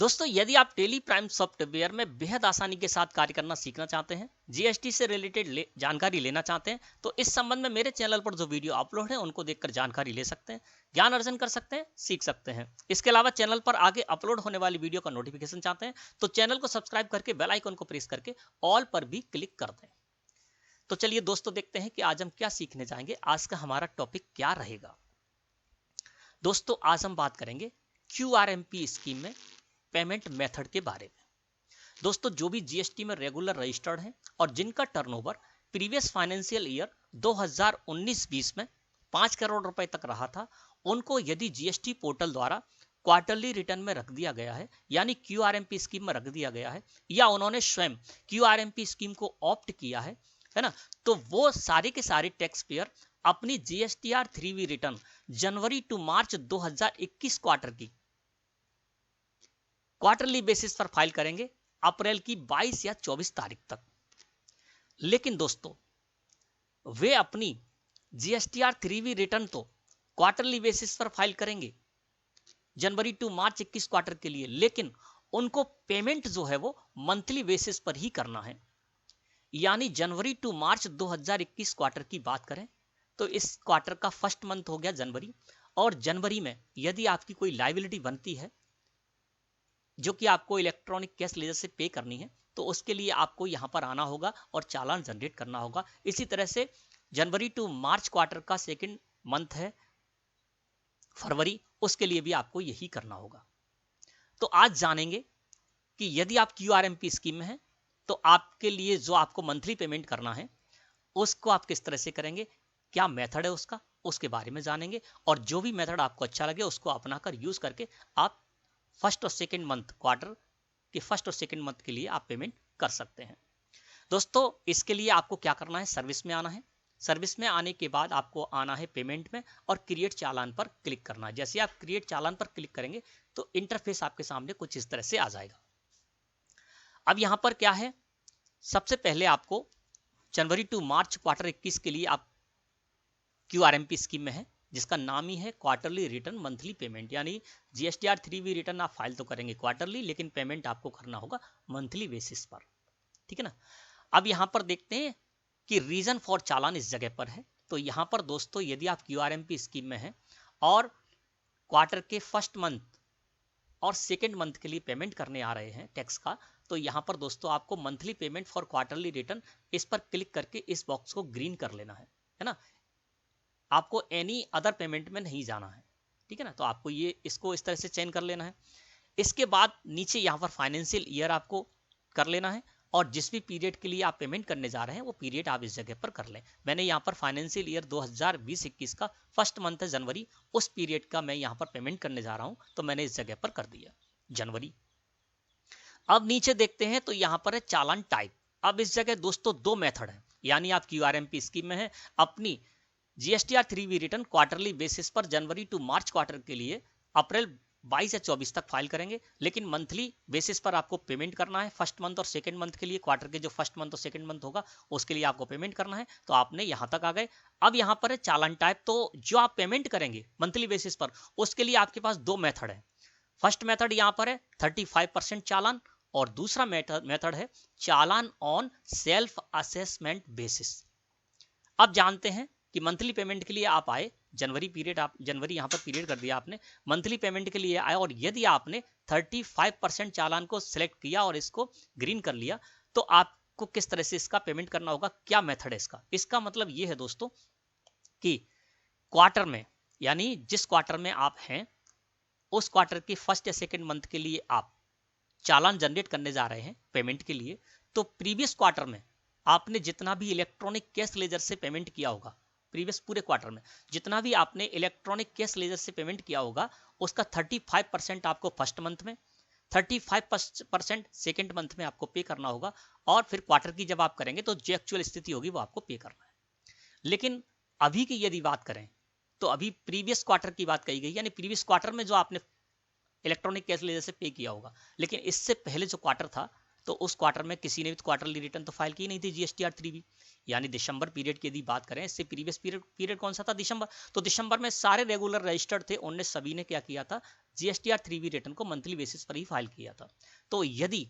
दोस्तों, यदि आप टेली प्राइम सॉफ्टवेयर में बेहद आसानी के साथ कार्य करना सीखना चाहते हैं, जीएसटी से रिलेटेड जानकारी लेना चाहते हैं, तो इस संबंध में मेरे चैनल पर जो वीडियो अपलोड है उनको देखकर जानकारी ले सकते हैं, ज्ञान अर्जन कर सकते हैं, सीख सकते हैं। इसके अलावा चैनल पर आगे अपलोड होने वाली वीडियो का नोटिफिकेशन चाहते हैं तो चैनल को सब्सक्राइब करके बेल आइकन को प्रेस करके ऑल पर भी क्लिक कर दें। तो चलिए दोस्तों, देखते हैं कि आज हम क्या सीखने जाएंगे। आज का हमारा टॉपिक क्या रहेगा। दोस्तों, आज हम बात करेंगे QRMP स्कीम में पेमेंट मेथड के बारे में। दोस्तों, जो भी जीएसटी में रेगुलर रजिस्टर्ड हैं और जिनका टर्नओवर प्रीवियस फाइनेंशियल ईयर 2019-20 में 5 करोड़ रुपए तक रहा था, उनको यदि जीएसटी पोर्टल द्वारा क्वार्टरली रिटर्न में रख दिया गया है, यानी QRMP स्कीम में रख दिया गया है, या उन्होंने स्वयं QRMP स्कीम को ऑप्ट किया है ना, तो वो सारे के सारे टैक्स पेयर अपनी GSTR 3V रिटर्न जनवरी टू मार्च 2021 क्वार्टर की क्वार्टरली बेसिस पर फाइल करेंगे अप्रैल की 22 या 24 तारीख तक। लेकिन दोस्तों, वे अपनी GSTR 3V रिटर्न तो क्वार्टरली बेसिस पर फाइल करेंगे जनवरी टू मार्च 21 क्वार्टर के लिए, लेकिन उनको पेमेंट जो है वो मंथली बेसिस पर ही करना है। यानी जनवरी टू मार्च 2021 क्वार्टर की बात करें तो इस क्वार्टर का फर्स्ट मंथ हो गया जनवरी, और जनवरी में यदि आपकी कोई लायबिलिटी बनती है जो कि आपको इलेक्ट्रॉनिक कैश लेजर से पे करनी है, तो उसके लिए आपको यहां पर आना होगा और चालान जनरेट करना होगा। इसी तरह से जनवरी टू मार्च क्वार्टर का सेकंड मंथ है फरवरी, उसके लिए भी आपको यही करना होगा। तो आज जानेंगे कि यदि आप QRMP स्कीम में हैं तो आपके लिए जो आपको मंथली पेमेंट करना है उसको आप किस तरह से करेंगे, क्या मेथड है उसका, उसके बारे में जानेंगे। और जो भी मेथड आपको अच्छा लगे उसको अपनाकर यूज करके आप फर्स्ट और सेकंड मंथ क्वार्टर के फर्स्ट और सेकंड मंथ के लिए आप पेमेंट कर सकते हैं। दोस्तों, इसके लिए आपको क्या करना है, सर्विस में आना है। सर्विस में आने के बाद आपको आना है पेमेंट में और क्रिएट चालान पर क्लिक करना है। जैसे आप क्रिएट चालान पर क्लिक करेंगे तो इंटरफेस आपके सामने कुछ इस तरह से आ जाएगा। अब यहां पर क्या है, सबसे पहले आपको जनवरी टू मार्च क्वार्टर 21 के लिए आप QRMP स्कीम में है, जिसका नाम ही है क्वार्टरली रिटर्न मंथली पेमेंट, यानी GSTR 3V रिटर्न आप फाइल तो करेंगे क्वार्टरली, लेकिन पेमेंट आपको करना होगा मंथली बेसिस पर। ठीक है ना। अब यहां पर देखते हैं कि रीजन फॉर चालान इस जगह पर है। तो यहां पर दोस्तों, यदि आप QRMP स्कीम में हैं और क्वार्टर के फर्स्ट मंथ और सेकेंड मंथ के लिए पेमेंट करने आ रहे हैं टैक्स का, तो यहां पर दोस्तों आपको monthly payment for quarterly return इस पर क्लिक करके इस बॉक्स को ग्रीन कर लेना है ना। आपको एनी अदर पेमेंट में नहीं जाना है, ठीक है ना। तो आपको ये इसको इस तरह से चयन कर लेना है। इसके बाद नीचे यहाँ पर फाइनेंशियल ईयर आपको कर लेना है, और जिस भी पीरियड के लिए आप पेमेंट करने जा रहे हैं वो पीरियड आप इस जगह पर कर लें। मैंने यहाँ पर फाइनेंशियल ईयर 2020-21 का फर्स्ट मंथ है जनवरी, उस पीरियड का मैं यहाँ पर पेमेंट करने जा रहा हूँ, तो मैंने इस जगह पर कर दिया जनवरी। अब नीचे देखते हैं तो यहाँ पर है चालान टाइप। अब इस जगह दोस्तों दो मेथड है, यानी आप QRMP स्कीम में है, अपनी GSTR 3V return quarterly basis पर जनवरी टू मार्च क्वार्टर के लिए अप्रैल 22 या 24 तक फाइल करेंगे, लेकिन मंथली बेसिस पर आपको पेमेंट करना है। फर्स्ट मंथ और सेकंड मंथ के लिए, क्वार्टर के जो फर्स्ट मंथ और सेकंड मंथ होगा उसके लिए आपको पेमेंट करना है। तो आपने यहां तक आ गए। अब यहां पर है चालान टाइप। तो जो आप पेमेंट करेंगे मंथली बेसिस पर, उसके लिए आपके पास दो मेथड है। फर्स्ट मेथड यहां पर है 35% चालान, और दूसरा मेथड है चालान ऑन सेल्फ असेसमेंट बेसिस। अब जानते हैं कि मंथली पेमेंट के लिए आप आए, जनवरी पीरियड, आप जनवरी यहां पर पीरियड कर दिया आपने, मंथली पेमेंट के लिए आए, और यदि आपने 35% चालान को सिलेक्ट किया और इसको ग्रीन कर लिया, तो आपको किस तरह से इसका पेमेंट करना होगा, क्या मेथड है इसका। इसका मतलब यह है दोस्तों कि क्वार्टर में, यानी जिस क्वार्टर में आप हैं उस क्वार्टर के फर्स्ट या सेकेंड मंथ के लिए आप चालान जनरेट करने जा रहे हैं पेमेंट के लिए, तो प्रीवियस क्वार्टर में आपने जितना भी इलेक्ट्रॉनिक कैश लेजर से पेमेंट किया होगा, प्रीवियस पूरे क्वार्टर में जितना भी आपने इलेक्ट्रॉनिक कैश लेजर से पेमेंट किया होगा, उसका 35% आपको फर्स्ट मंथ में, 35% सेकेंड मंथ में आपको पे करना होगा, और फिर क्वार्टर की जब आप करेंगे तो जो एक्चुअल स्थिति होगी वो आपको पे करना है। लेकिन अभी की यदि बात करें तो अभी प्रीवियस क्वार्टर की बात कही गई, यानी प्रीवियस क्वार्टर में जो आपने इलेक्ट्रॉनिक कैश लेजर से पे किया होगा, लेकिन इससे पहले जो क्वार्टर था तो उस क्वार्टर में किसी ने भी क्वार्टरली रिटर्न तो फाइल की नहीं थी जीएसटीआर 3 यानी दिसंबर पीरियड की यदि बात करें, इससे प्रीवियस पीरियड कौन सा था, दिसंबर। तो दिसंबर में सारे रेगुलर रजिस्टर्ड थे, उनने सभी ने क्या किया था, जीएसटीआर 3 रिटर्न को मंथली बेसिस पर ही फाइल किया था। तो यदि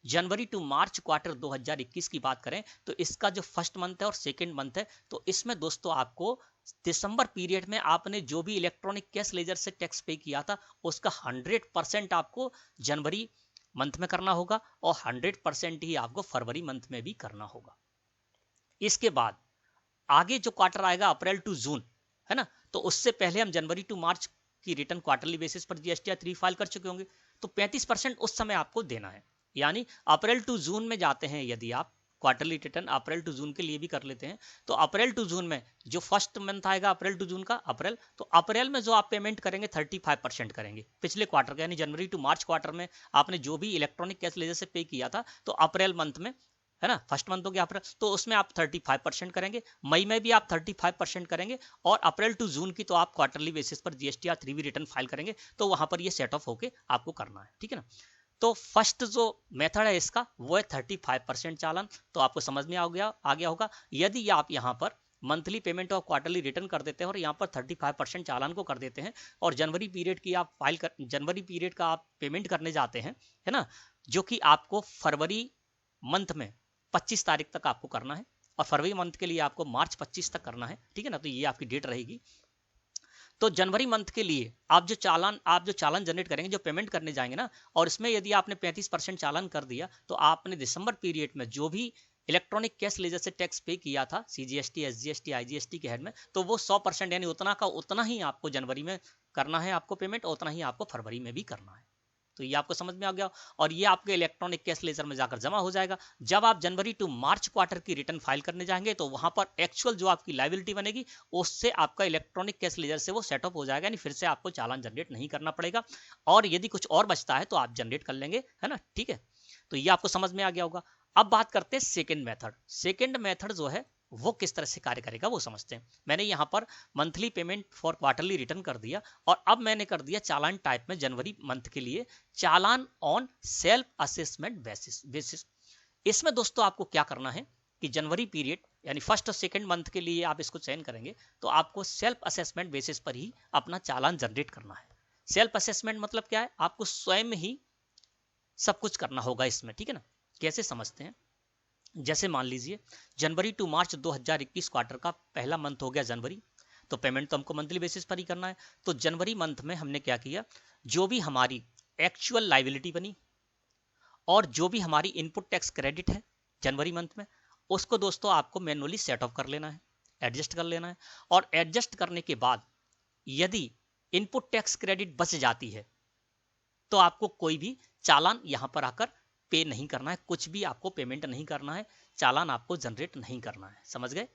जनवरी टू मार्च क्वार्टर 2021 की बात करें तो इसका जो फर्स्ट मंथ है और सेकंड मंथ है, तो इसमें दोस्तों आपको दिसंबर पीरियड में आपने जो भी इलेक्ट्रॉनिक कैश लेजर से टैक्स पे किया था उसका 100% आपको जनवरी मंथ में करना होगा और 100% ही आपको फरवरी मंथ में भी करना होगा। इसके बाद आगे जो क्वार्टर आएगा अप्रैल टू जून, है ना, तो उससे पहले हम जनवरी टू मार्च की रिटर्न क्वार्टरली बेसिस पर जीएसटीआर 3 फाइल कर चुके होंगे, तो 35% उस समय आपको देना है। यानी अप्रैल टू जून में जाते हैं यदि आप quarterly return April to June के लिए भी कर लेते हैं, तो अप्रैल टू जून में जो फर्स्ट मंथ आएगा अप्रैल टू जून का अप्रैल, तो अप्रैल में जो आप पेमेंट करेंगे 35% करेंगे पिछले क्वार्टर का, यानी जनवरी टू मार्च क्वार्टर में आपने जो भी इलेक्ट्रॉनिक कैश लेजर से पे किया था तो अप्रैल मंथ में, है ना, फर्स्ट मंथ हो गया अप्रैल, तो उसमें आप 35% करेंगे, मई में भी आप 35% करेंगे और अप्रैल टू जून की तो आप क्वार्टरली बेसिस पर जीएसटीआर 3 रिटर्न फाइल करेंगे, तो वहां पर ये सेट ऑफ होके आपको करना है, ठीक है ना। तो फर्स्ट जो मेथड है इसका वो है 35% चालान, तो आपको समझ में आ गया होगा। यदि आप यहाँ पर मंथली पेमेंट और क्वार्टरली रिटर्न कर देते हैं और यहाँ पर 35% चालान को कर देते हैं और जनवरी पीरियड की आप जनवरी पीरियड का आप पेमेंट करने जाते हैं, है ना, जो कि आपको फरवरी मंथ में 25 तारीख तक आपको करना है और फरवरी मंथ के लिए आपको मार्च 25 तक करना है, ठीक है ना, तो ये आपकी डेट रहेगी। तो जनवरी मंथ के लिए आप जो चालान जनरेट करेंगे, जो पेमेंट करने जाएंगे ना, और इसमें यदि आपने 35% चालान कर दिया तो आपने दिसंबर पीरियड में जो भी इलेक्ट्रॉनिक कैश लेजर से टैक्स पे किया था सीजीएसटी, एसजीएसटी, आईजीएसटी के हेड में, तो वो 100% यानी उतना का उतना ही आपको जनवरी में करना है आपको पेमेंट, और उतना ही आपको फरवरी में भी करना है। तो ये आपको समझ में आ गया और ये आपके इलेक्ट्रॉनिक कैश लेजर में जाकर जमा हो जाएगा। जब आप जनवरी टू मार्च क्वार्टर की रिटर्न फाइल करने जाएंगे तो वहां पर एक्चुअल जो आपकी लायबिलिटी बनेगी उससे आपका इलेक्ट्रॉनिक कैश लेजर से वो सेटअप हो जाएगा, यानी फिर से आपको चालान जनरेट नहीं करना पड़ेगा और यदि कुछ और बचता है तो आप जनरेट कर लेंगे, है ना, ठीक है। तो ये आपको समझ में आ गया होगा। अब बात करते हैं सेकेंड मेथड। सेकेंड मेथड जो है वो किस तरह से कार्य करेगा वो समझते हैं। मैंने यहाँ पर monthly payment for quarterly return कर दिया और अब मैंने कर दिया चालान टाइप में जनवरी मंथ के लिए चालान ऑन सेल्फ असेसमेंट बेसिस। इसमें दोस्तों आपको क्या करना है कि जनवरी पीरियड यानी फर्स्ट और सेकंड मंथ के लिए आप इसको चयन करेंगे तो आपको सेल्फ असेसमेंट बेसिस पर ही अपना चालान जनरेट करना है। सेल्फ असेसमेंट मतलब क्या है, आपको स्वयं ही सब कुछ करना होगा इसमें, ठीक है ना। कैसे समझते हैं, जैसे मान लीजिए जनवरी टू मार्च 2021 क्वार्टर का पहला मंथ हो गया जनवरी, तो पेमेंट तो हमको मंथली बेसिस पर ही करना है। तो जनवरी मंथ में हमने क्या किया, जो भी हमारी एक्चुअल लायबिलिटी बनी और जो भी हमारी इनपुट टैक्स क्रेडिट है जनवरी मंथ में, उसको दोस्तों आपको मैनुअली सेट ऑफ कर लेना है, एडजस्ट कर लेना है। और एडजस्ट करने के बाद यदि इनपुट टैक्स क्रेडिट बच जाती है तो आपको कोई भी चालान यहां पर आकर पे नहीं करना है, कुछ भी आपको पेमेंट नहीं करना है, चालान आपको जनरेट नहीं करना है। समझ गए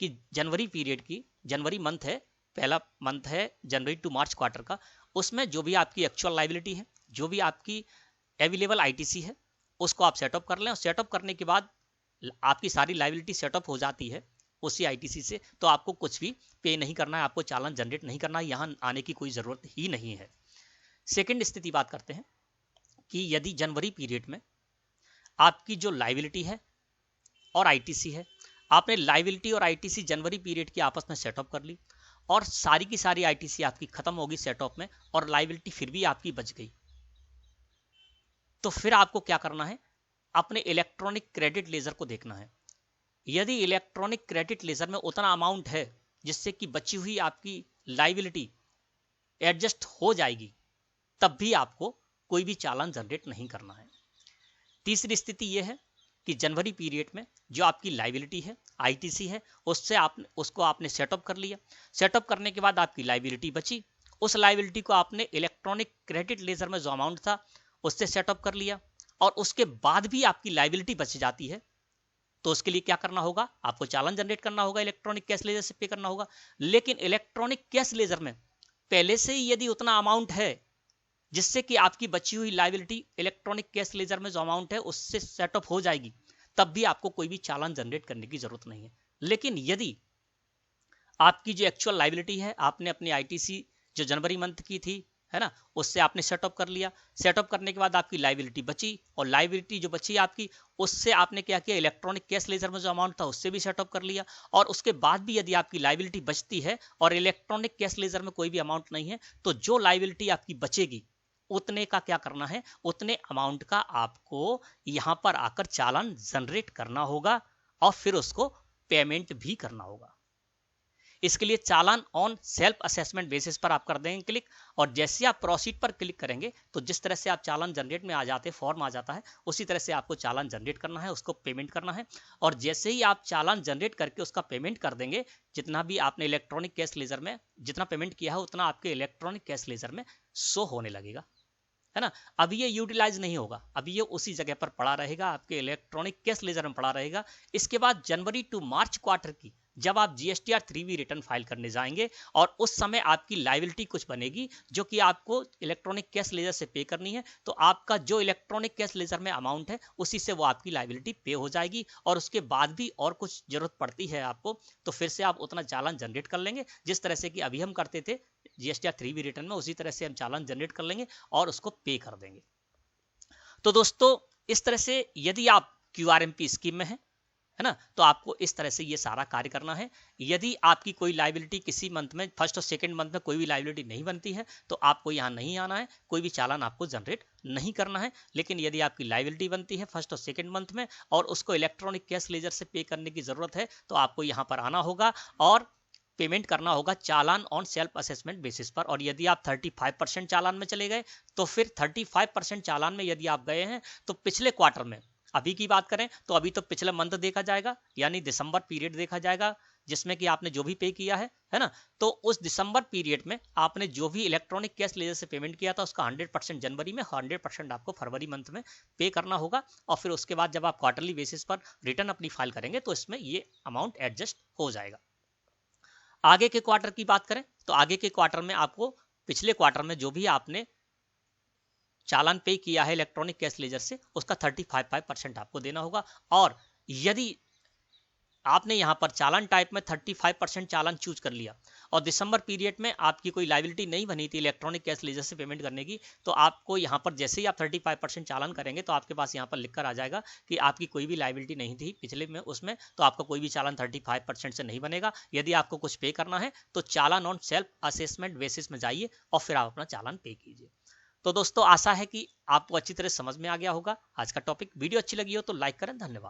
कि जनवरी पीरियड की, जनवरी मंथ है, पहला मंथ है जनवरी टू मार्च क्वार्टर का, उसमें जो भी आपकी एक्चुअल लायबिलिटी है, जो भी आपकी अवेलेबल आईटीसी है, उसको आप सेटअप कर लें और सेटअप करने के बाद आपकी सारी लायबिलिटी सेटअप हो जाती है उसी आईटीसी से, तो आपको कुछ भी पे नहीं करना है, आपको चालान जनरेट नहीं करना है, यहाँ आने की कोई जरूरत ही नहीं है। सेकेंड स्थिति बात करते हैं कि यदि जनवरी पीरियड में आपकी जो लायबिलिटी है और आईटीसी है, आपने लायबिलिटी और आईटीसी जनवरी पीरियड की आपस में सेटअप कर ली और सारी की सारी आईटीसी आपकी खत्म होगी सेटअप में और लायबिलिटी फिर भी आपकी बच गई, तो फिर आपको क्या करना है, अपने इलेक्ट्रॉनिक क्रेडिट लेजर को देखना है। यदि इलेक्ट्रॉनिक क्रेडिट लेजर में उतना अमाउंट है जिससे कि बची हुई आपकी लायबिलिटी एडजस्ट हो जाएगी, तब भी आपको कोई भी चालान जनरेट नहीं करना है। तीसरी स्थिति यह है कि जनवरी पीरियड में जो आपकी लायबिलिटी है, आईटीसी है, उसको आपने सेटअप कर लिया। सेटअप करने के बाद आपकी लायबिलिटी बची, उस लायबिलिटी को आपने इलेक्ट्रॉनिक क्रेडिट लेजर में जो अमाउंट था उससे सेटअप कर लिया और उसके बाद भी आपकी लायबिलिटी बच जाती है, तो उसके लिए क्या करना होगा, आपको चालान जनरेट करना होगा, इलेक्ट्रॉनिक कैश लेजर से पे करना होगा। लेकिन इलेक्ट्रॉनिक कैश लेजर में पहले से ही यदि उतना अमाउंट है जिससे कि आपकी बची हुई लायबिलिटी इलेक्ट्रॉनिक कैश लेजर में जो अमाउंट है उससे सेटअप हो जाएगी, तब भी आपको कोई भी चालान जनरेट करने की जरूरत नहीं है। लेकिन यदि आपकी जो एक्चुअल लायबिलिटी है, आपने अपनी आईटीसी जो जनवरी मंथ की थी है ना, उससे आपने सेटअप कर लिया। सेटअप करने के बाद आपकी लाइबिलिटी बची, और लाइबिलिटी जो बची आपकी, उससे आपने क्या किया, इलेक्ट्रॉनिक कैश लेजर में जो अमाउंट था उससे भी सेटअप कर लिया। और उसके बाद भी यदि आपकी लाइबिलिटी बचती है और इलेक्ट्रॉनिक कैश लेजर में कोई भी अमाउंट नहीं है, तो जो लाइबिलिटी आपकी बचेगी उतने का क्या करना है, उतने अमाउंट का आपको यहां पर आकर चालान जनरेट करना होगा और फिर उसको पेमेंट भी करना होगा। इसके लिए चालान ऑन सेल्फ असेसमेंट बेसिस पर आप कर देंगे क्लिक, और जैसे आप प्रोसीड पर क्लिक करेंगे तो जिस तरह से आप चालान जनरेट में आ जाते, फॉर्म आ जाता है, उसी तरह से आपको चालान जनरेट करना है, उसको पेमेंट करना है। और जैसे ही आप चालान जनरेट करके उसका पेमेंट कर देंगे, जितना भी आपने इलेक्ट्रॉनिक कैश लेजर में जितना पेमेंट किया है उतना आपके इलेक्ट्रॉनिक कैश लेजर में शो होने लगेगा, है ना। अभी ये यूटिलाइज नहीं होगा, अभी ये उसी जगह पर पड़ा रहेगा, आपके इलेक्ट्रॉनिक कैश लेजर में पड़ा रहेगा। इसके बाद जनवरी टू मार्च क्वार्टर की जब आप जीएसटीआर 3V रिटर्न फाइल करने जाएंगे और उस समय आपकी लाइबिलिटी कुछ बनेगी जो कि आपको इलेक्ट्रॉनिक कैश लेजर से पे करनी है, तो आपका जो इलेक्ट्रॉनिक कैश लेजर में अमाउंट है उसी से वो आपकी लाइबिलिटी पे हो जाएगी। और उसके बाद भी और कुछ जरूरत पड़ती है आपको, तो फिर से आप उतना चालान जनरेट कर लेंगे, जिस तरह से कि अभी हम करते थे जीएसटीआर 3V रिटर्न में, उसी तरह से हम चालान जनरेट कर लेंगे और उसको पे कर देंगे। तो दोस्तों इस तरह से यदि आप क्यूआरएमपी स्कीम में है ना, तो आपको इस तरह से ये सारा कार्य करना है। यदि आपकी कोई लाइबिलिटी किसी मंथ में, फर्स्ट और सेकंड मंथ में कोई भी लाइबिलिटी नहीं बनती है, तो आपको यहाँ नहीं आना है, कोई भी चालान आपको जनरेट नहीं करना है। लेकिन यदि आपकी लाइबिलिटी बनती है फर्स्ट और सेकंड मंथ में और उसको इलेक्ट्रॉनिक कैश लेजर से पे करने की जरूरत है, तो आपको यहाँ पर आना होगा और पेमेंट करना होगा चालान ऑन सेल्फ असेसमेंट बेसिस पर। और यदि आप 35% चालान में चले गए, तो फिर 35% चालान में यदि आप गए हैं, तो पिछले क्वार्टर में, अभी की बात करें तो अभी तो पिछला मंथ देखा जाएगा, यानी दिसंबर पीरियड देखा जाएगा, जिसमें कि आपने जो भी पे किया है ना, तो उस दिसंबर पीरियड में आपने जो भी इलेक्ट्रॉनिक कैश लेजर से पेमेंट किया था उसका 100% जनवरी में, 100% आपको फरवरी मंथ में पे करना होगा। और फिर उसके बाद जब आप क्वार्टरली बेसिस पर रिटर्न अपनी फाइल करेंगे तो इसमें ये अमाउंट एडजस्ट हो जाएगा। आगे के क्वार्टर की बात करें तो आगे के क्वार्टर में आपको पिछले क्वार्टर में जो भी आपने चालान पे किया है इलेक्ट्रॉनिक कैश लेजर से, उसका 35% आपको देना होगा। और यदि आपने यहां पर चालान टाइप में 35% चालान चूज कर लिया और दिसंबर पीरियड में आपकी कोई लाइबिलिटी नहीं बनी थी इलेक्ट्रॉनिक कैश लेजर से पेमेंट करने की, तो आपको यहां पर जैसे ही आप 35% चालान करेंगे तो आपके पास यहां पर लिखकर आ जाएगा कि आपकी कोई भी लाइबिलिटी नहीं थी पिछले में उसमें, तो आपका कोई भी चालान 35% से नहीं बनेगा। यदि आपको कुछ पे करना है तो चालान ऑन सेल्फ असेसमेंट बेसिस में जाइए और फिर आप अपना चालान पे कीजिए। तो दोस्तों आशा है कि आपको अच्छी तरह समझ में आ गया होगा आज का टॉपिक। वीडियो अच्छी लगी हो तो लाइक करें। धन्यवाद।